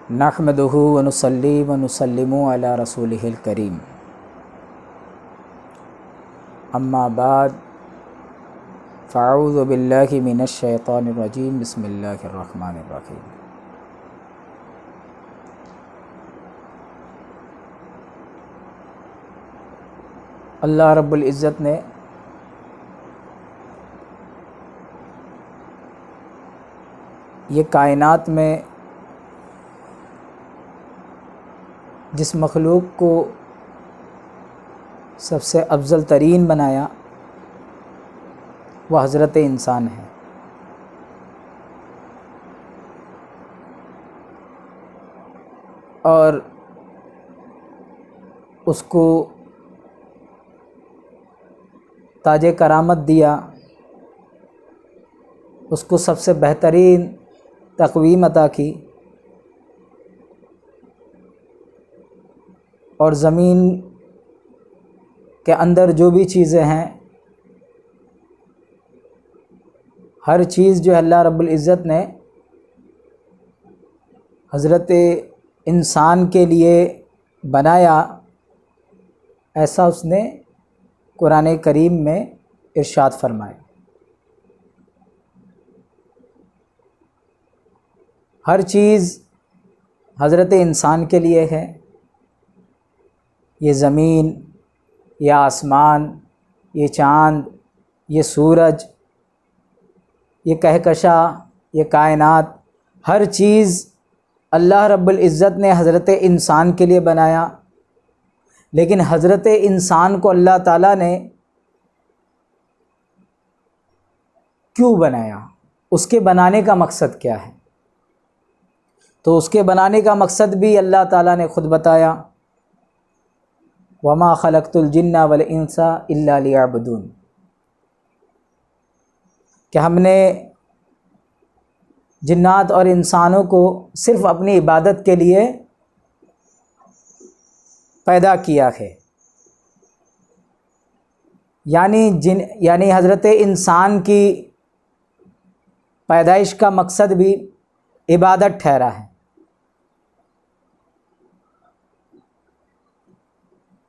نحمدہ ونصلی ونسلم علی رسولہ الکریم، اما بعد فاعوذ باللہ من الشیطان الرجیم، بسم اللہ الرحمن الرحیم۔ اللہ رب العزت نے یہ کائنات میں جس مخلوق کو سب سے افضل ترین بنایا وہ حضرت انسان ہے۔ اور اس کو تاج کرامت دیا، اس کو سب سے بہترین تقویم عطا کی، اور زمین کے اندر جو بھی چیزیں ہیں ہر چیز جو اللہ رب العزت نے حضرت انسان کے لیے بنایا، ایسا اس نے قرآن کریم میں ارشاد فرمایا۔ ہر چیز حضرت انسان کے لیے ہے، یہ زمین، یہ آسمان، یہ چاند، یہ سورج، یہ کہکشاں، یہ کائنات، ہر چیز اللہ رب العزت نے حضرت انسان کے لیے بنایا۔ لیکن حضرت انسان کو اللہ تعالیٰ نے کیوں بنایا؟ اس کے بنانے کا مقصد کیا ہے؟ تو اس کے بنانے کا مقصد بھی اللہ تعالیٰ نے خود بتایا، وَمَا خَلَقْتُ الْجِنَّ وَالْإِنسَ إِلَّا لِيَعْبُدُونِ، کہ ہم نے جنات اور انسانوں کو صرف اپنی عبادت کے لیے پیدا کیا ہے۔ یعنی حضرت انسان کی پیدائش کا مقصد بھی عبادت ٹھہرا ہے۔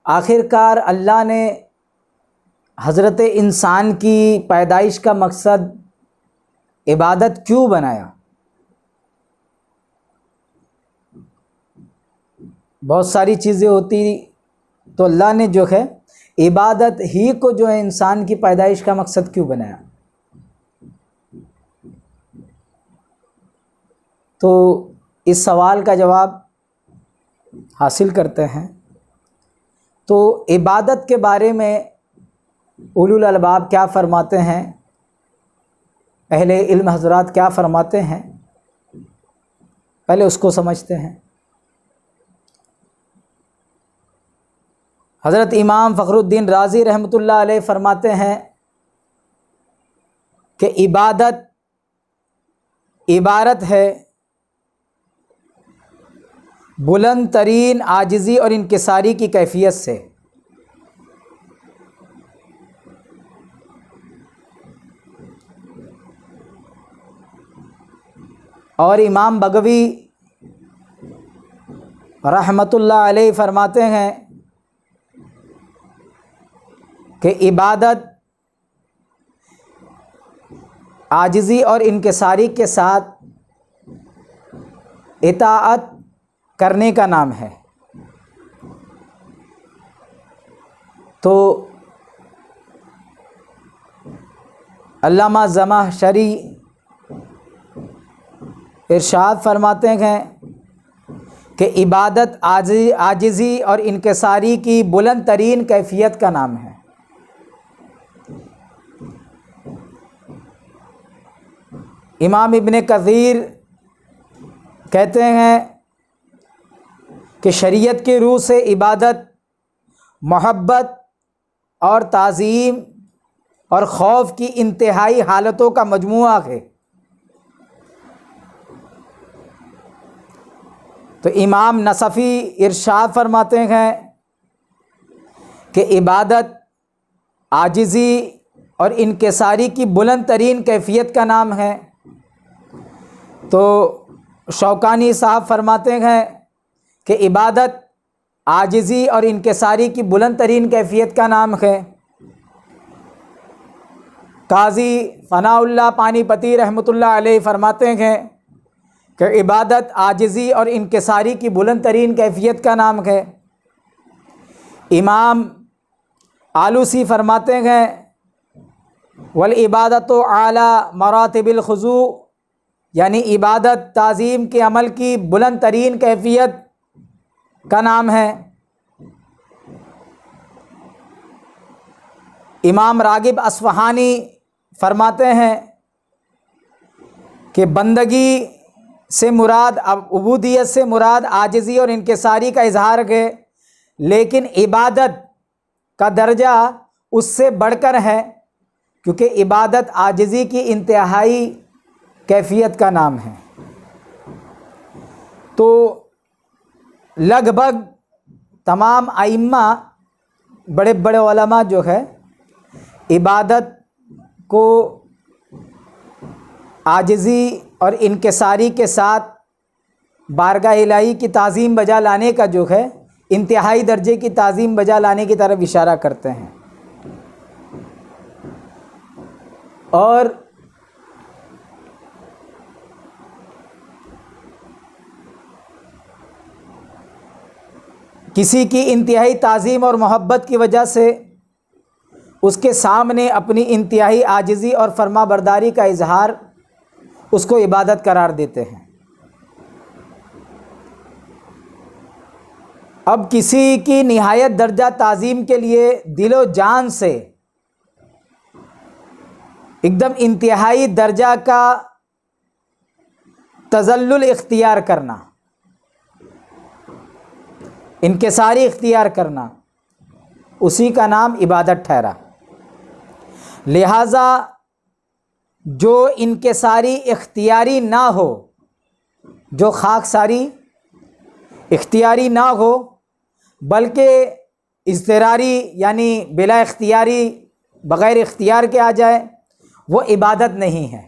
آخرکار اللہ نے حضرت انسان کی پیدائش کا مقصد عبادت کیوں بنایا؟ بہت ساری چیزیں ہوتی تو اللہ نے جو ہے عبادت ہی کو جو ہے انسان کی پیدائش کا مقصد کیوں بنایا؟ تو اس سوال کا جواب حاصل کرتے ہیں۔ تو عبادت کے بارے میں اولو الالباب کیا فرماتے ہیں، اہل علم حضرات کیا فرماتے ہیں، پہلے اس کو سمجھتے ہیں۔ حضرت امام فخر الدین رازی رحمۃ اللہ علیہ فرماتے ہیں کہ عبادت عبارت ہے بلند ترین عاجزی اور انکساری کی کیفیت سے، اور امام بغوی رحمۃ اللہ علیہ فرماتے ہیں کہ عبادت عاجزی اور انکساری کے ساتھ اطاعت کرنے کا نام ہے۔ تو علامہ زمخشری ارشاد فرماتے ہیں کہ عبادت عاجزی اور انکساری کی بلند ترین کیفیت کا نام ہے۔ امام ابن کثیر کہتے ہیں کہ شریعت کی روح سے عبادت محبت اور تعظیم اور خوف کی انتہائی حالتوں کا مجموعہ ہے۔ تو امام نصفی ارشاد فرماتے ہیں کہ عبادت عاجزی اور انکساری کی بلند ترین کیفیت کا نام ہے۔ تو شوکانی صاحب فرماتے ہیں کہ عبادت عاجزی اور انکساری کی بلند ترین کیفیت کا نام ہے۔ قاضی ثناء اللہ پانی پتی رحمۃ اللہ علیہ فرماتے ہیں کہ عبادت عاجزی اور انکساری کی بلند ترین کیفیت کا نام ہے۔ امام آلوسی فرماتے ہیں والعبادت اعلیٰ مراتب الخضوع، یعنی عبادت تعظیم کے عمل کی بلند ترین کیفیت کا نام ہے۔ امام راغب اصفہانی فرماتے ہیں کہ بندگی سے مراد، عبودیت سے مراد عاجزی اور انکساری کا اظہار ہے، لیکن عبادت کا درجہ اس سے بڑھ کر ہے، کیونکہ عبادت عاجزی کی انتہائی کیفیت کا نام ہے۔ تو لگ بھگ تمام ائمہ، بڑے بڑے علماء جو ہے، عبادت کو عاجزی اور انکساری کے ساتھ بارگاہ الہی کی تعظیم بجا لانے کا جو ہے، انتہائی درجے کی تعظیم بجا لانے کی طرف اشارہ کرتے ہیں۔ اور کسی کی انتہائی تعظیم اور محبت کی وجہ سے اس کے سامنے اپنی انتہائی عاجزی اور فرما برداری کا اظہار اس کو عبادت قرار دیتے ہیں۔ اب کسی کی نہایت درجہ تعظیم کے لیے دل و جان سے ایک دم انتہائی درجہ کا تذلل اختیار کرنا، انکساری اختیار کرنا، اسی کا نام عبادت ٹھہرا۔ لہٰذا جو انکساری اختیاری نہ ہو، جو خاکساری اختیاری نہ ہو، بلکہ اضطراری یعنی بلا اختیاری، بغیر اختیار کے آ جائے، وہ عبادت نہیں ہے۔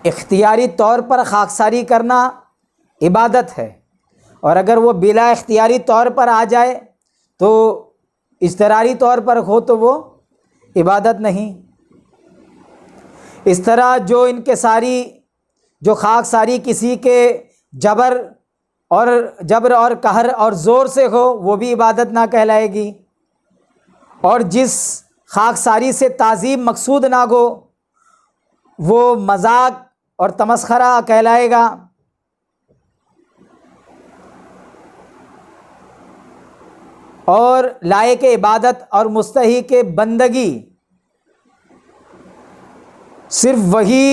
اختیاری طور پر خاکساری کرنا عبادت ہے، اور اگر وہ بلا اختیاری طور پر آ جائے تو اضطراری طور پر ہو تو وہ عبادت نہیں۔ اس طرح جو انکساری، جو خاکساری کسی کے جبر اور قہر اور زور سے ہو، وہ بھی عبادت نہ کہلائے گی، اور جس خاکساری سے تعظیم مقصود نہ ہو، وہ مذاق اور تمسخرہ کہلائے گا۔ اور لائق عبادت اور مستحق بندگی صرف وہی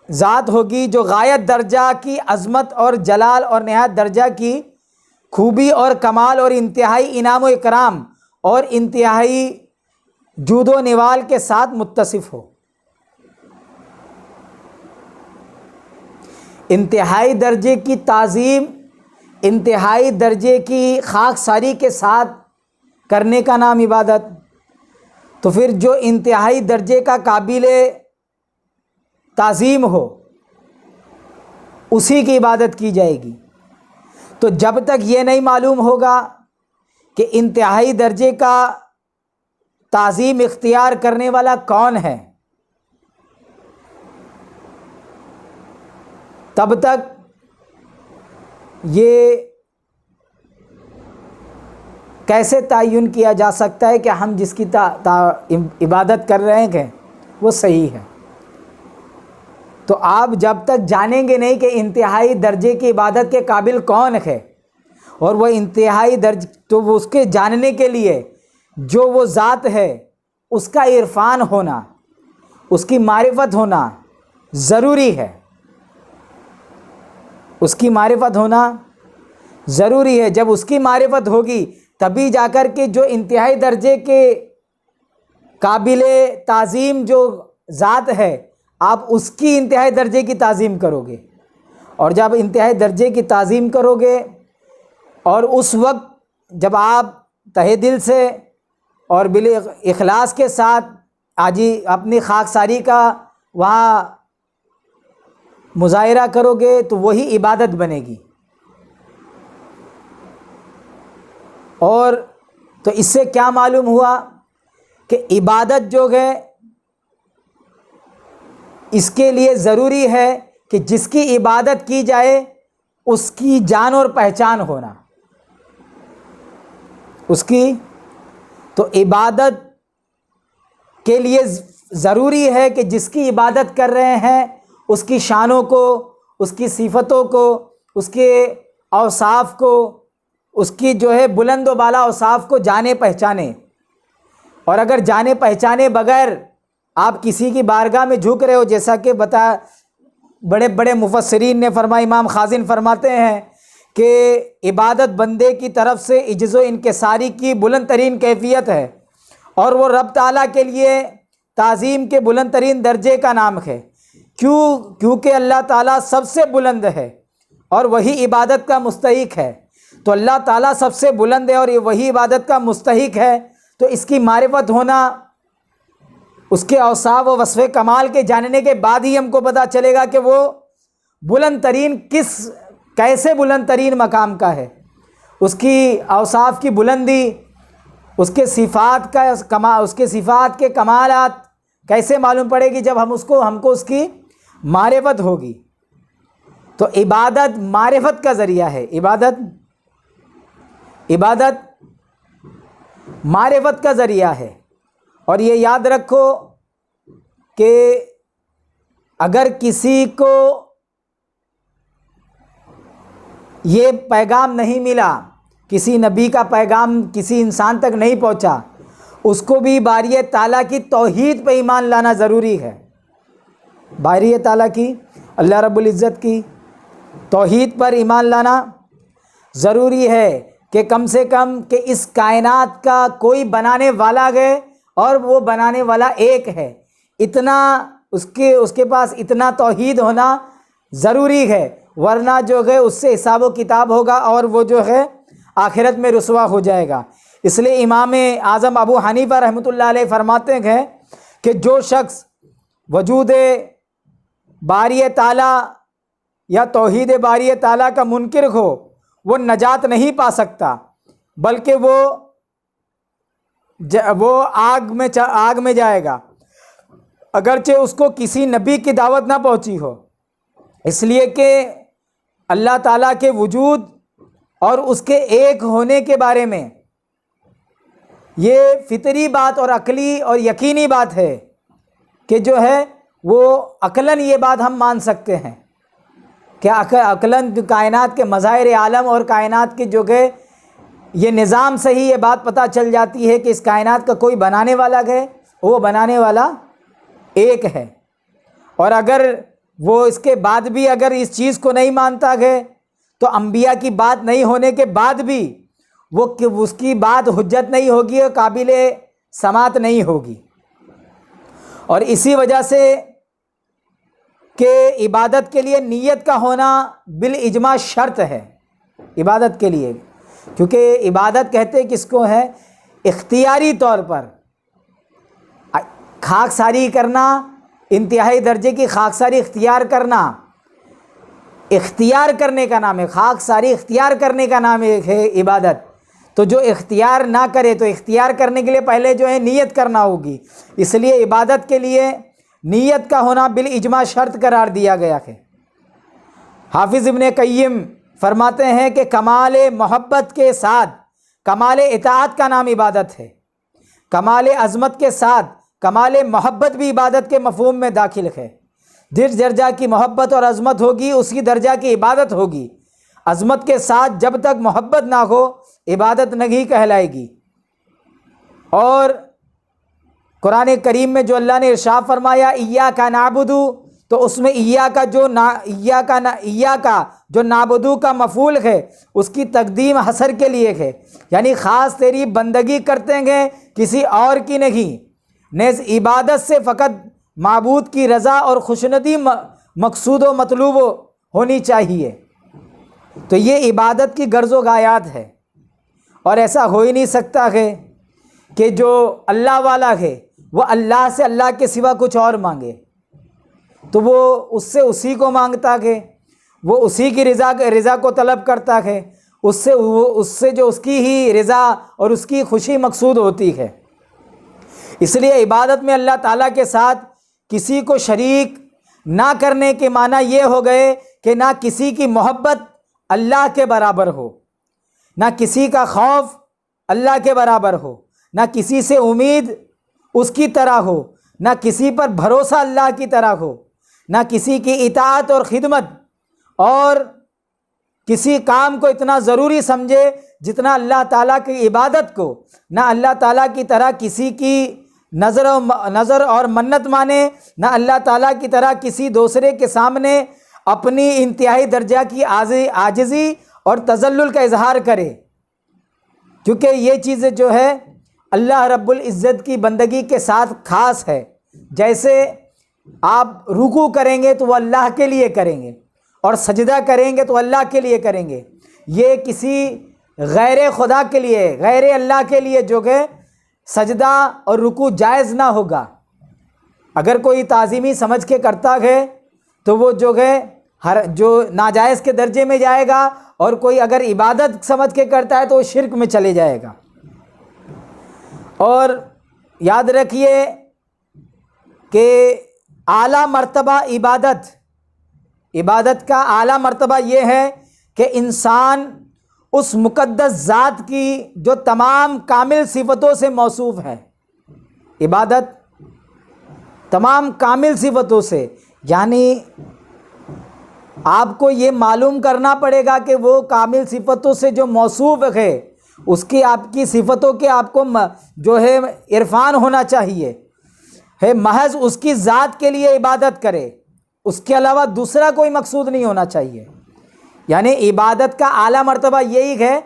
ذات ہوگی جو غایت درجہ کی عظمت اور جلال اور نہایت درجہ کی خوبی اور کمال اور انتہائی انعام و اکرام اور انتہائی جود و نوال کے ساتھ متصف ہو۔ انتہائی درجے کی تعظیم، انتہائی درجے کی خاکساری کے ساتھ کرنے کا نام عبادت۔ تو پھر جو انتہائی درجے کا قابل تعظیم ہو، اسی کی عبادت کی جائے گی۔ تو جب تک یہ نہیں معلوم ہوگا کہ انتہائی درجے کا تعظیم اختیار کرنے والا کون ہے، تب تک یہ کیسے تعین کیا جا سکتا ہے کہ ہم جس کی عبادت کر رہے ہیں وہ صحیح ہے؟ تو آپ جب تک جانیں گے نہیں کہ انتہائی درجے کی عبادت کے قابل کون ہے، اور وہ انتہائی تو وہ اس کے جاننے کے لیے جو وہ ذات ہے اس کا عرفان ہونا، اس کی معرفت ہونا ضروری ہے۔ اس کی معرفت ہونا ضروری ہے۔ جب اس کی معرفت ہوگی تبھی جا کر کے جو انتہائی درجے کے قابل تعظیم جو ذات ہے، آپ اس کی انتہائی درجے کی تعظیم کرو گے۔ اور جب انتہائی درجے کی تعظیم کرو گے، اور اس وقت جب آپ تہہ دل سے اور اخلاص کے ساتھ اپنی خاکساری کا وہاں مظاہرہ کرو گے تو وہی عبادت بنے گی۔ اور تو اس سے کیا معلوم ہوا کہ عبادت جو ہے اس کے لیے ضروری ہے کہ جس کی عبادت کی جائے اس کی جان اور پہچان ہونا، اس کی تو عبادت کے لیے ضروری ہے کہ جس کی عبادت کر رہے ہیں اس کی شانوں کو، اس کی صفتوں کو، اس کے اوصاف کو، اس کی جو ہے بلند و بالا اوصاف کو جانے پہچانے۔ اور اگر جانے پہچانے بغیر آپ کسی کی بارگاہ میں جھک رہے ہو، جیسا کہ بڑے بڑے مفسرین نے فرمایا، امام خازن فرماتے ہیں کہ عبادت بندے کی طرف سے عجز و انکساری کی بلند ترین کیفیت ہے، اور وہ رب تعالیٰ کے لیے تعظیم کے بلند ترین درجے کا نام ہے۔ کیونکہ اللہ تعالیٰ سب سے بلند ہے اور وہی عبادت کا مستحق ہے، تو اللہ تعالیٰ سب سے بلند ہے اور وہی عبادت کا مستحق ہے، تو اس کی معرفت ہونا، اس کے اوصاف و وصف کمال کے جاننے کے بعد ہی ہم کو پتہ چلے گا کہ وہ بلند ترین کیسے بلند ترین مقام کا ہے، اس کی اوصاف کی بلندی، اس کے صفات کے کمالات کیسے معلوم پڑے گی جب ہم کو اس کی معرفت ہوگی۔ تو عبادت معرفت کا ذریعہ ہے، عبادت معرفت کا ذریعہ ہے۔ اور یہ یاد رکھو کہ اگر کسی کو یہ پیغام نہیں ملا، کسی نبی کا پیغام کسی انسان تک نہیں پہنچا، اس کو بھی باری تعالیٰ کی توحید پہ ایمان لانا ضروری ہے۔ باری تعالیٰ کی، اللہ رب العزت کی توحید پر ایمان لانا ضروری ہے کہ کم سے کم کہ اس کائنات کا کوئی بنانے والا ہے اور وہ بنانے والا ایک ہے، اتنا اس کے پاس اتنا توحید ہونا ضروری ہے، ورنہ جو ہے اس سے حساب و کتاب ہوگا اور وہ جو ہے آخرت میں رسوا ہو جائے گا۔ اس لیے امام اعظم ابو حنیفہ رحمۃ اللہ علیہ فرماتے ہیں کہ جو شخص وجود باری تعالیٰ یا توحید باری تعالیٰ کا منکر ہو وہ نجات نہیں پا سکتا، بلکہ وہ آگ میں جائے گا، اگرچہ اس کو کسی نبی کی دعوت نہ پہنچی ہو، اس لیے کہ اللہ تعالیٰ کے وجود اور اس کے ایک ہونے کے بارے میں یہ فطری بات اور عقلی اور یقینی بات ہے کہ جو ہے وہ عقلاً یہ بات ہم مان سکتے ہیں کہ عقلاً کائنات کے مظاہر عالم اور کائنات کے جو کہ یہ نظام سے ہی یہ بات پتہ چل جاتی ہے کہ اس کائنات کا کوئی بنانے والا ہے، وہ بنانے والا ایک ہے۔ اور اگر وہ اس کے بعد بھی اگر اس چیز کو نہیں مانتا ہے تو انبیاء کی بات نہیں ہونے کے بعد بھی اس کی بات حجت نہیں ہوگی اور قابل سماعت نہیں ہوگی۔ اور اسی وجہ سے کہ عبادت کے لیے نیت کا ہونا بالاجماع شرط ہے عبادت کے لیے، کیونکہ عبادت کہتے کس کو ہے؟ اختیاری طور پر خاکساری کرنا، انتہائی درجے کی خاکساری اختیار کرنا، اختیار کرنے کا نام ہے، خاکساری اختیار کرنے کا نام ہے عبادت۔ تو جو اختیار نہ کرے تو اختیار کرنے کے لیے پہلے جو ہے نیت کرنا ہوگی، اس لیے عبادت کے لیے نیت کا ہونا بالاجماع شرط قرار دیا گیا ہے۔ حافظ ابن قیم فرماتے ہیں کہ کمال محبت کے ساتھ کمال اطاعت کا نام عبادت ہے، کمال عظمت کے ساتھ کمال محبت بھی عبادت کے مفہوم میں داخل ہے۔ جس درجہ کی محبت اور عظمت ہوگی اسی درجہ کی عبادت ہوگی، عظمت کے ساتھ جب تک محبت نہ ہو عبادت نہیں کہلائے گی۔ اور قرآن کریم میں جو اللہ نے ارشاد فرمایا ایاک نعبد، تو اس میں ایاک جو نعبدو کا مفعول ہے اس کی تقدیم حصر کے لیے ہے، یعنی خاص تیری بندگی کرتے ہیں کسی اور کی نہیں، نیز عبادت سے فقط معبود کی رضا اور خوشنودی مقصود و مطلوب ہونی چاہیے۔ تو یہ عبادت کی غرض و غایات ہے، اور ایسا ہو ہی نہیں سکتا ہے کہ جو اللہ والا ہے وہ اللہ سے اللہ کے سوا کچھ اور مانگے، تو وہ اس سے اسی کو مانگتا ہے، وہ اسی کی رضا کو طلب کرتا ہے، اس سے جو اس کی ہی رضا اور اس کی خوشی مقصود ہوتی ہے۔ اس لیے عبادت میں اللہ تعالیٰ کے ساتھ کسی کو شریک نہ کرنے کے معنی یہ ہو گئے کہ نہ کسی کی محبت اللہ کے برابر ہو، نہ کسی کا خوف اللہ کے برابر ہو، نہ کسی سے امید اس کی طرح ہو، نہ کسی پر بھروسہ اللہ کی طرح ہو، نہ کسی کی اطاعت اور خدمت اور کسی کام کو اتنا ضروری سمجھے جتنا اللہ تعالیٰ کی عبادت کو، نہ اللہ تعالیٰ کی طرح کسی کی نظر اور منت مانے، نہ اللہ تعالیٰ کی طرح کسی دوسرے کے سامنے اپنی انتہائی درجہ کی عاجزی اور تذلل کا اظہار کرے، کیونکہ یہ چیزیں جو ہے اللہ رب العزت کی بندگی کے ساتھ خاص ہے۔ جیسے آپ رکوع کریں گے تو وہ اللہ کے لیے کریں گے، اور سجدہ کریں گے تو اللہ کے لیے کریں گے، یہ کسی غیر خدا کے لیے، غیر اللہ کے لیے جو کہ سجدہ اور رکوع جائز نہ ہوگا۔ اگر کوئی تعظیمی سمجھ کے کرتا ہے تو وہ جو ہے جو ناجائز کے درجے میں جائے گا، اور کوئی اگر عبادت سمجھ کے کرتا ہے تو وہ شرک میں چلے جائے گا۔ اور یاد رکھیے کہ اعلیٰ مرتبہ عبادت کا اعلیٰ مرتبہ یہ ہے کہ انسان اس مقدس ذات کی جو تمام کامل صفتوں سے موصوف ہے، عبادت تمام کامل صفتوں سے، یعنی آپ کو یہ معلوم کرنا پڑے گا کہ وہ کامل صفتوں سے جو موصوف ہے اس کی آپ کی صفتوں کے آپ کو جو ہے عرفان ہونا چاہیے ہے، محض اس کی ذات کے لیے عبادت کرے، اس کے علاوہ دوسرا کوئی مقصود نہیں ہونا چاہیے۔ یعنی عبادت کا اعلیٰ مرتبہ یہی ہے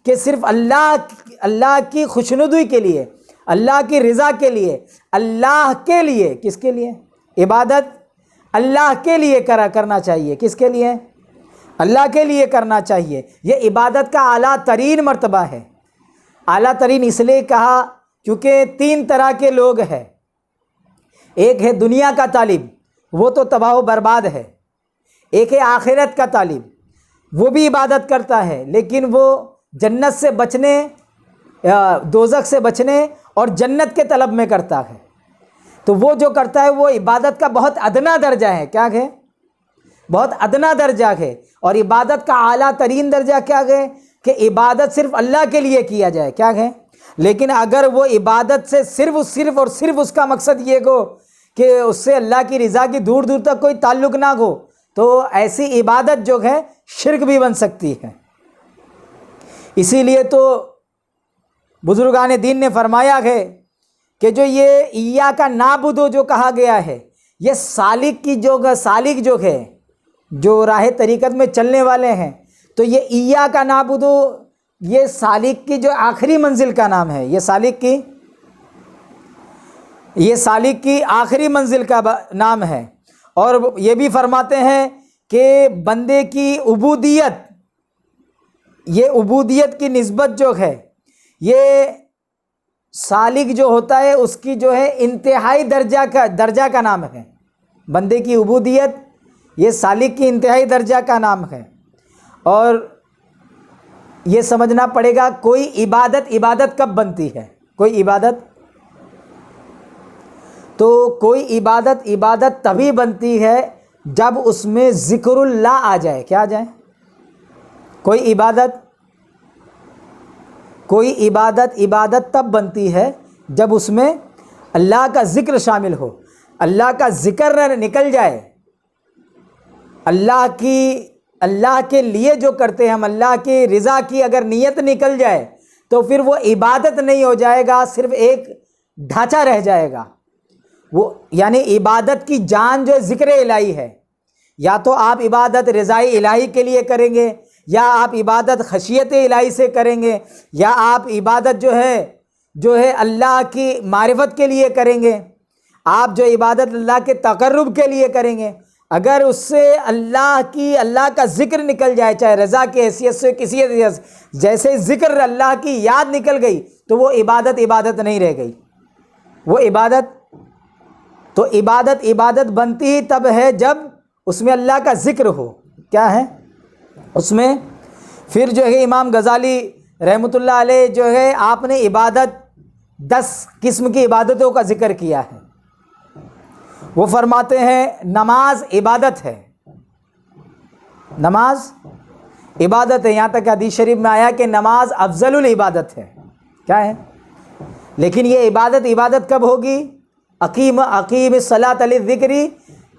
کہ صرف اللہ کی خوشنودی کے لیے، اللہ کی رضا کے لیے، اللہ کے لیے، کس کے لیے؟ عبادت اللہ کے لیے کرنا چاہیے۔ کس کے لیے؟ اللہ کے لیے کرنا چاہیے۔ یہ عبادت کا اعلیٰ ترین مرتبہ ہے۔ اعلیٰ ترین اس لیے کہا کیونکہ تین طرح کے لوگ ہیں۔ ایک ہے دنیا کا طالب، وہ تو تباہ و برباد ہے۔ ایک ہے آخرت کا طالب، وہ بھی عبادت کرتا ہے لیکن وہ جنت سے بچنے، دوزخ سے بچنے اور جنت کے طلب میں کرتا ہے۔ تو وہ جو کرتا ہے وہ عبادت کا بہت ادنا درجہ ہے۔ کیا ہے؟ بہت ادنا درجہ ہے۔ اور عبادت کا اعلیٰ ترین درجہ کیا ہے کہ عبادت صرف اللہ کے لیے کیا جائے۔ کیا ہے؟ لیکن اگر وہ عبادت سے صرف اس کا مقصد یہ ہو کہ اس سے اللہ کی رضا کی دور دور تک کوئی تعلق نہ ہو، تو ایسی عبادت جو ہے شرک بھی بن سکتی ہے۔ اسی لیے تو بزرگان دین نے فرمایا ہے کہ جو یہ ایاک نعبد جو کہا گیا ہے، یہ سالک جو ہے جو راہ طریقت میں چلنے والے ہیں، تو یہ ایاک نعبد یہ سالک کی جو آخری منزل کا نام ہے، یہ سالک کی آخری منزل کا نام ہے۔ اور یہ بھی فرماتے ہیں کہ بندے کی عبودیت کی نسبت جو ہے، یہ سالک جو ہوتا ہے اس کی جو ہے انتہائی درجہ کا نام ہے۔ بندے کی عبودیت یہ سالک کی انتہائی درجہ کا نام ہے۔ اور یہ سمجھنا پڑے گا کوئی عبادت کب بنتی ہے؟ کوئی عبادت تبھی بنتی ہے جب اس میں ذکر اللہ آ جائے۔ کیا آ جائے؟ کوئی عبادت تب بنتی ہے جب اس میں اللہ کا ذکر شامل ہو، اللہ کا ذکر نکل جائے، اللہ کے لیے جو کرتے ہیں ہم، اللہ کی رضا کی اگر نیت نکل جائے تو پھر وہ عبادت نہیں ہو جائے گا، صرف ایک ڈھانچہ رہ جائے گا۔ وہ یعنی عبادت کی جان جو ذکر الہی ہے، یا تو آپ عبادت رضائی الہی کے لیے کریں گے، یا آپ عبادت خشیت الہی سے کریں گے، یا آپ عبادت جو ہے اللہ کی معرفت کے لیے کریں گے، آپ جو عبادت اللہ کے تقرب کے لیے کریں گے۔ اگر اس سے اللہ کا ذکر نکل جائے، چاہے رضا کی حیثیت سے کسی حیثیت سے، جیسے ذکر اللہ کی یاد نکل گئی تو وہ عبادت نہیں رہ گئی، وہ عبادت تو عبادت بنتی ہی تب ہے جب اس میں اللہ کا ذکر ہو. کیا ہے اس میں؟ پھر جو ہے امام غزالی رحمۃ اللہ علیہ جو ہے آپ نے 10 قسم کی عبادتوں کا ذکر کیا ہے. وہ فرماتے ہیں نماز عبادت ہے، نماز عبادت ہے. یہاں تک حدیث شریف میں آیا کہ نماز افضل العبادت ہے. کیا ہے؟ لیکن یہ عبادت کب ہوگی؟ اقیم الصلاۃ للذکری،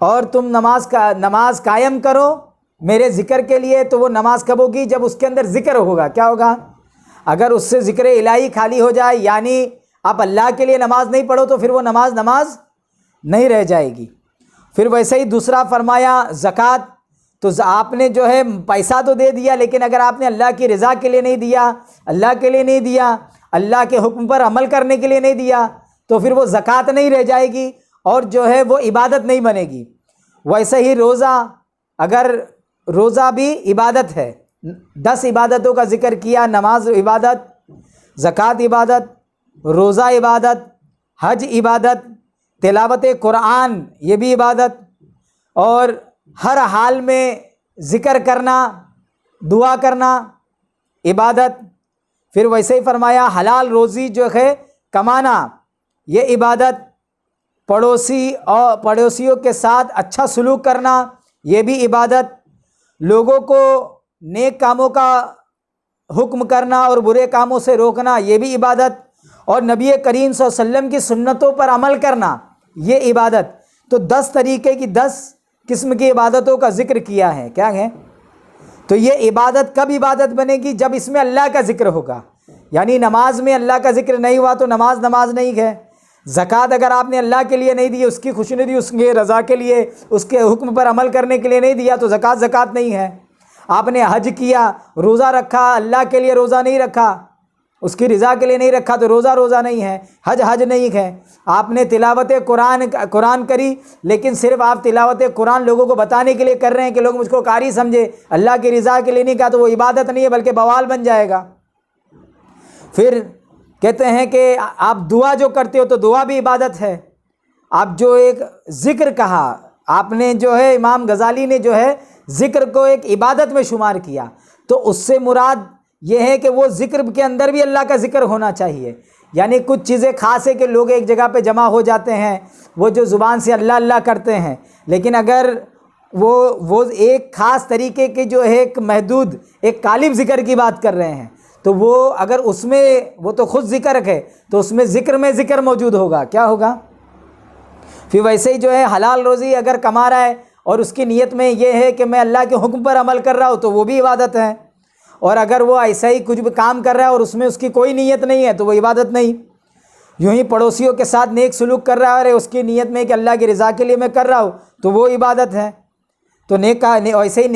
اور تم نماز قائم کرو میرے ذکر کے لیے. تو وہ نماز کب ہوگی؟ جب اس کے اندر ذکر ہوگا. کیا ہوگا؟ اگر اس سے ذکر الہی خالی ہو جائے، یعنی آپ اللہ کے لیے نماز نہیں پڑھو، تو پھر وہ نماز نہیں رہ جائے گی. پھر ویسے ہی دوسرا فرمایا زکوٰۃ. تو آپ نے جو ہے پیسہ تو دے دیا، لیکن اگر آپ نے اللہ کی رضا کے لیے نہیں دیا، اللہ کے لیے نہیں دیا، اللہ کے حکم پر عمل کرنے کے لیے نہیں دیا، تو پھر وہ زکوٰۃ نہیں رہ جائے گی اور جو ہے وہ عبادت نہیں بنے گی. ویسے ہی روزہ، اگر روزہ بھی عبادت ہے. 10 عبادتوں کا ذکر کیا، نماز عبادت، زکوٰۃ عبادت، روزہ عبادت، حج عبادت، تلاوت قرآن یہ بھی عبادت، اور ہر حال میں ذکر کرنا، دعا کرنا عبادت. پھر ویسے ہی فرمایا حلال روزی جو ہے کمانا یہ عبادت، پڑوسیوں کے ساتھ اچھا سلوک کرنا یہ بھی عبادت، لوگوں کو نیک کاموں کا حکم کرنا اور برے کاموں سے روکنا یہ بھی عبادت، اور نبی کریم صلی اللہ علیہ وسلم کی سنتوں پر عمل کرنا یہ عبادت. تو 10 طریقے کی 10 قسم کی عبادتوں کا ذکر کیا ہے. کیا ہے؟ تو یہ عبادت کب عبادت بنے گی؟ جب اس میں اللہ کا ذکر ہوگا. یعنی نماز میں اللہ کا ذکر نہیں ہوا تو نماز نہیں ہے. زکوٰۃ اگر آپ نے اللہ کے لیے نہیں دی، اس کی خوشی نہیں دی، اس کے رضا کے لیے، اس کے حکم پر عمل کرنے کے لیے نہیں دیا، تو زکوٰۃ نہیں ہے. آپ نے حج کیا، روزہ رکھا، اللہ کے لیے روزہ نہیں رکھا، اس کی رضا کے لیے نہیں رکھا، تو روزہ نہیں ہے، حج نہیں ہے. آپ نے تلاوت قرآن کری، لیکن صرف آپ تلاوت قرآن لوگوں کو بتانے کے لیے کر رہے ہیں کہ لوگ مجھ کو قاری سمجھے، اللہ کی رضا کے لیے نہیں کہا، تو وہ عبادت نہیں ہے بلکہ بوال بن جائے گا. پھر کہتے ہیں کہ آپ دعا جو کرتے ہو تو دعا بھی عبادت ہے. آپ جو ایک ذکر کہا، آپ نے جو ہے امام غزالی نے جو ہے ذکر کو ایک عبادت میں شمار کیا، تو اس سے مراد یہ ہے کہ وہ ذکر کے اندر بھی اللہ کا ذکر ہونا چاہیے. یعنی کچھ چیزیں خاص ہے کہ لوگ ایک جگہ پہ جمع ہو جاتے ہیں، وہ جو زبان سے اللہ اللہ کرتے ہیں، لیکن اگر وہ ایک خاص طریقے کے جو ہے ایک محدود ایک غالب ذکر کی بات کر رہے ہیں، تو وہ اگر اس میں وہ تو خود ذکر ہے، تو اس میں ذکر موجود ہوگا. کیا ہوگا؟ پھر ویسے ہی جو ہے حلال روزی اگر کما رہا ہے اور اس کی نیت میں یہ ہے کہ میں اللہ کے حکم پر عمل کر رہا ہوں، تو وہ بھی عبادت ہے. اور اگر وہ ایسا ہی کچھ بھی کام کر رہا ہے اور اس میں اس کی کوئی نیت نہیں ہے، تو وہ عبادت نہیں. یوں ہی پڑوسیوں کے ساتھ نیک سلوک کر رہا ہے اور اس کی نیت میں کہ اللہ کی رضا کے لیے میں کر رہا ہوں، تو وہ عبادت ہے. تو ایسے ہی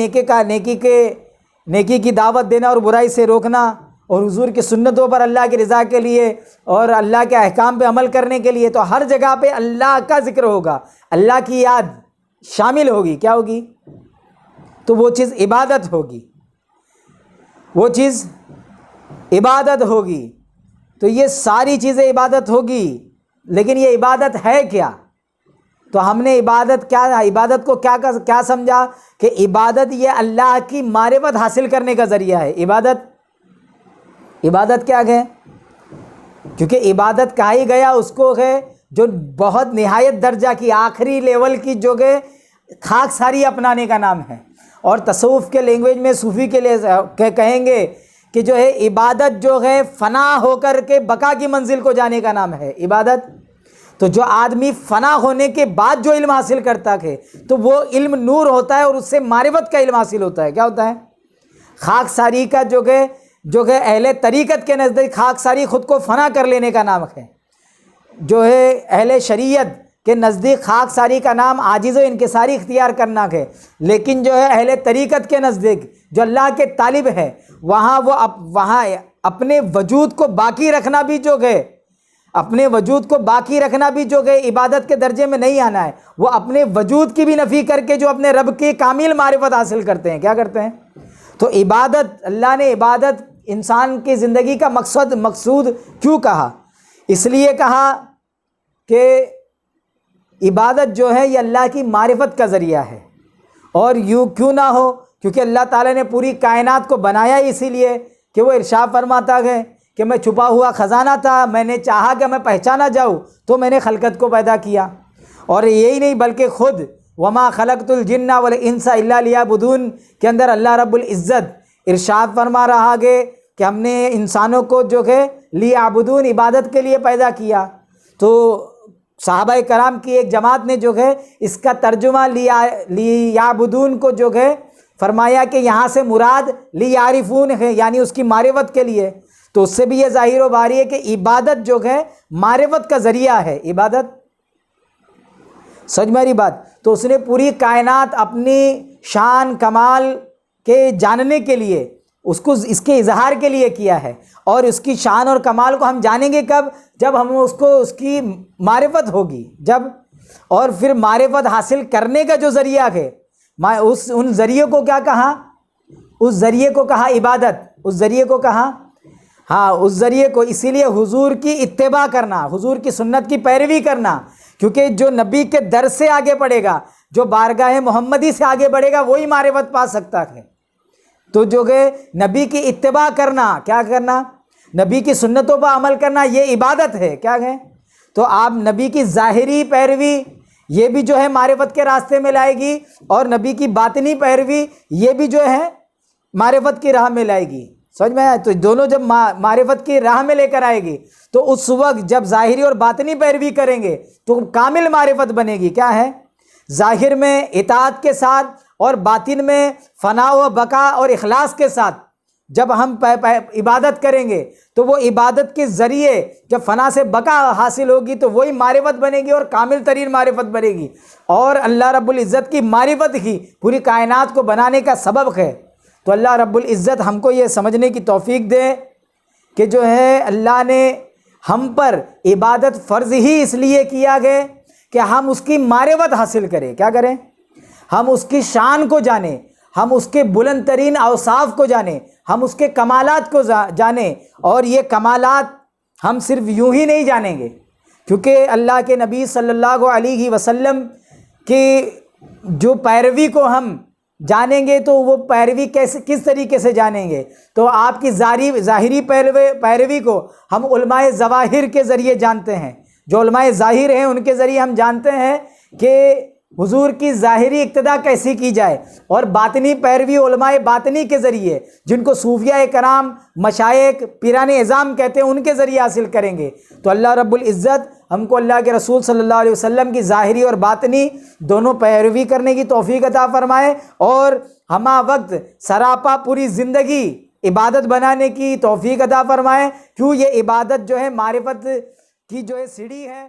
نیکی کی دعوت دینا اور برائی سے روکنا، اور حضور کی سنتوں پر اللہ کی رضا کے لیے اور اللہ کے احکام پہ عمل کرنے کے لیے، تو ہر جگہ پہ اللہ کا ذکر ہوگا، اللہ کی یاد شامل ہوگی. کیا ہوگی؟ تو وہ چیز عبادت ہوگی، وہ چیز عبادت ہوگی. تو یہ ساری چیزیں عبادت ہوگی. لیکن یہ عبادت ہے کیا؟ تو ہم نے عبادت کو کیا سمجھا کہ عبادت یہ اللہ کی معرفت حاصل کرنے کا ذریعہ ہے. عبادت کیا ہے؟ کیونکہ عبادت کہا ہی گیا اس کو ہے جو بہت نہایت درجہ کی آخری لیول کی جو ہے خاک ساری اپنانے کا نام ہے. اور تصوف کے لینگویج میں صوفی کے لیے کہیں گے کہ جو ہے عبادت جو ہے فنا ہو کر کے بقا کی منزل کو جانے کا نام ہے عبادت. تو جو آدمی فنا ہونے کے بعد جو علم حاصل کرتا ہے تو وہ علم نور ہوتا ہے اور اس سے معرفت کا علم حاصل ہوتا ہے. کیا ہوتا ہے؟ خاک ساری کا جو ہے اہل طریقت کے نزدیک خاک ساری خود کو فنا کر لینے کا نام ہے. جو ہے اہل شریعت کے نزدیک خاک ساری کا نام عاجز و انکساری اختیار کرنا ہے. لیکن جو ہے اہل طریقت کے نزدیک جو اللہ کے طالب ہے وہاں اپنے وجود کو باقی رکھنا بھی جو ہے عبادت کے درجے میں نہیں آنا ہے. وہ اپنے وجود کی بھی نفی کر کے جو اپنے رب کی کامل معرفت حاصل کرتے ہیں. کیا کرتے ہیں؟ تو عبادت، اللہ نے عبادت انسان کی زندگی کا مقصود کیوں کہا؟ اس لیے کہا کہ عبادت جو ہے یہ اللہ کی معرفت کا ذریعہ ہے، اور یوں کیوں نہ ہو، کیونکہ اللہ تعالیٰ نے پوری کائنات کو بنایا اسی لیے کہ وہ ارشاد فرماتا ہے کہ میں چھپا ہوا خزانہ تھا، میں نے چاہا کہ میں پہچانا جاؤں تو میں نے خلقت کو پیدا کیا۔ اور یہی نہیں بلکہ خود وما خلقت الجن والانس الا لیعبدون کے اندر اللہ رب العزت ارشاد فرما رہا ہے کہ ہم نے انسانوں کو جو ہے لیعبدون عبادت کے لیے پیدا کیا۔ تو صحابہ کرام کی ایک جماعت نے جو ہے اس کا ترجمہ لیعبدون کو جو ہے فرمایا کہ یہاں سے مراد لیعرفون ہے، یعنی اس کی معرفت کے لیے۔ تو اس سے بھی یہ ظاہر و باری ہے کہ عبادت جو ہے معرفت کا ذریعہ ہے، عبادت سمجھ میری بات۔ تو اس نے پوری کائنات اپنی شان کمال کے جاننے کے لیے اس کے اظہار کے لیے کیا ہے، اور اس کی شان اور کمال کو ہم جانیں گے کب؟ جب ہم اس کی معرفت ہوگی، جب، اور پھر معرفت حاصل کرنے کا جو ذریعہ ہے ان ذریعے کو کیا کہا؟ اس ذریعے کو کہا عبادت، اس ذریعے کو کہا، ہاں اس ذریعے کو، اسی لیے حضور کی اتباع کرنا، حضور کی سنت کی پیروی کرنا، کیونکہ جو نبی کے در سے آگے بڑھے گا، جو بارگاہ محمدی سے آگے بڑھے گا، وہی معرفت پا سکتا ہے۔ تو جو کہ نبی کی اتباع کرنا، کیا کرنا؟ نبی کی سنتوں پر عمل کرنا، یہ عبادت ہے، کیا ہے؟ تو آپ نبی کی ظاہری پیروی یہ بھی جو ہے معرفت کے راستے میں لائے گی، اور نبی کی باطنی پیروی یہ بھی جو ہے معرفت کی راہ میں لائے گی، سمجھ میں آیا؟ تو دونوں جب معرفت کی راہ میں لے کر آئے گی تو اس وقت جب ظاہری اور باطنی پیروی کریں گے تو کامل معرفت بنے گی۔ کیا ہے؟ ظاہر میں اطاعت کے ساتھ اور باطن میں فنا و بقا اور اخلاص کے ساتھ جب ہم عبادت کریں گے تو وہ عبادت کے ذریعے جب فنا سے بقا حاصل ہوگی تو وہی معرفت بنے گی، اور کامل ترین معرفت بنے گی، اور اللہ رب العزت کی معرفت ہی پوری کائنات کو بنانے کا سبب ہے۔ تو اللہ رب العزت ہم کو یہ سمجھنے کی توفیق دے کہ جو ہے اللہ نے ہم پر عبادت فرض ہی اس لیے کیا گیا کہ ہم اس کی معرفت حاصل کریں، کیا کریں؟ ہم اس کی شان کو جانیں، ہم اس کے بلند ترین اوصاف کو جانیں، ہم اس کے کمالات کو جانیں، اور یہ کمالات ہم صرف یوں ہی نہیں جانیں گے، کیونکہ اللہ کے نبی صلی اللہ علیہ وسلم کی جو پیروی کو ہم جانیں گے تو وہ پیروی کس طریقے سے جانیں گے؟ تو آپ کی ظاہری پیروی کو ہم علماء ظواہر کے ذریعے جانتے ہیں، جو علماء ظاہر ہیں ان کے ذریعے ہم جانتے ہیں کہ حضور کی ظاہری اقتداء کیسی کی جائے، اور باطنی پیروی علماء باطنی کے ذریعے جن کو صوفیاء کرام، مشائخ، پیران اعظام کہتے ہیں، ان کے ذریعے حاصل کریں گے۔ تو اللہ رب العزت ہم کو اللہ کے رسول صلی اللہ علیہ وسلم کی ظاہری اور باطنی دونوں پیروی کرنے کی توفیق عطا فرمائے، اور ہمہ وقت سراپا پوری زندگی عبادت بنانے کی توفیق عطا فرمائے، کیوں یہ عبادت جو ہے معرفت کی جو ہے سیڑھی ہے۔